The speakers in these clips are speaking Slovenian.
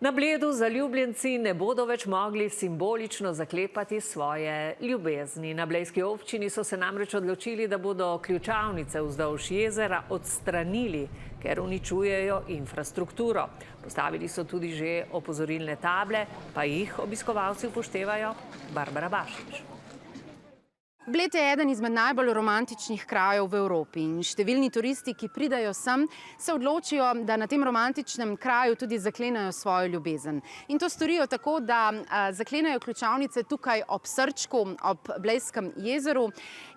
Na Bledu zaljubljenci ne bodo več mogli simbolično zaklepati svoje ljubezni. Na blejski občini so se namreč odločili, da bodo ključavnice vzdolž jezera odstranili, ker uničujejo infrastrukturo. Postavili so tudi že opozorilne table, pa jih obiskovalci upoštevajo. Barbara Bašič. Bled je eden izmed najbolj romantičnih krajev v Evropi in številni turisti, ki pridajo sem, se odločijo, da na tem romantičnem kraju tudi zaklenajo svojo ljubezen. In to storijo tako, da zaklenajo ključavnice tukaj ob Srčku, ob Blejskem jezeru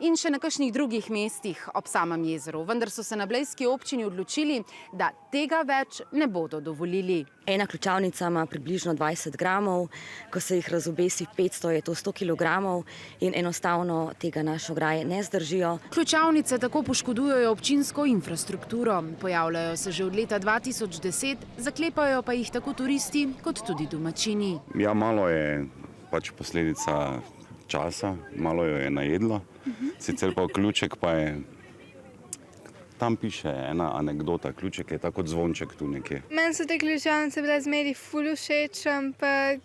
in še na kakšnih drugih mestih ob samem jezeru. Vendar so se na blejski občini odločili, da tega več ne bodo dovolili. Ena ključavnica ima približno 20 gramov, ko se jih razobesi 500, je to 100 kilogramov in enostavno tega naše ograje ne zdržijo. Ključavnice tako poškodujejo občinsko infrastrukturo. Pojavljajo se že od leta 2010, zaklepajo pa jih tako turisti kot tudi domačini. Ja, malo je pač posledica časa, malo jo je najedlo. Sicer pa ključek pa je, tam piše ena anekdota, ključek je tako kot zvonček tu nekje. Meni so te ključavnice bile zmeri ful všeč, ampak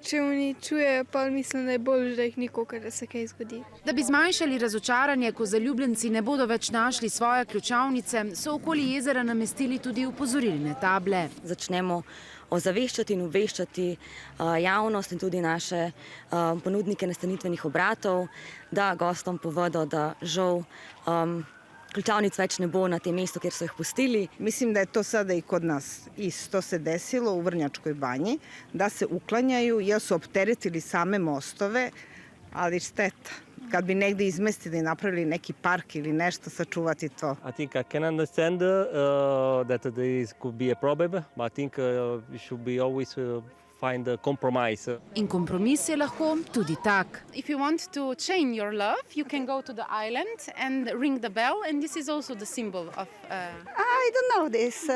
če uničujejo, pa mislim, da je bolj, da jih ni, kakor da se kaj zgodi. Da bi zmanjšali razočaranje, ko zaljubljenci ne bodo več našli svoje ključavnice, so okoli jezera namestili tudi opozorilne table. Začnemo ozaveščati in obveščati javnost in tudi naše ponudnike nastanitvenih obratov, da gostom povedo, da žal ključavnic več ne bo na tem mestu, kjer so jih pustili. Mislim da je to sada i kod nas isto se desilo u Vrnjačkoj banji, da se uklanjaju jer su opteretili same mostove, ali šteta. Kad bi negdje izmestili i napravili neki park ili nešto, sačuvati to. I think I can understand that this could be a problem, but I think we should be always find a compromise. In kompromis je lahko tudi tak. If you want to chain your love, you can go to the island and ring the bell, and this is also the symbol of... I don't know this.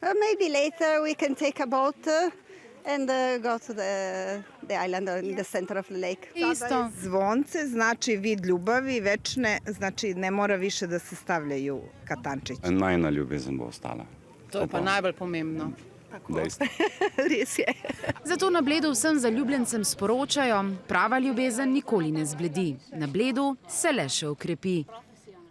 Maybe later we can take a boat and go to the island or in the center of the lake. Isto. Zvonce znači vid ljubavi večne, znači ne mora više da se stavljaju katančići. Najina ljubezen bo ostala. To je pa najbolj pomembno. Res je. Zato na Bledu vsem zaljubljencem sporočajo, prava ljubezen nikoli ne zbledi. Na Bledu se le še okrepi.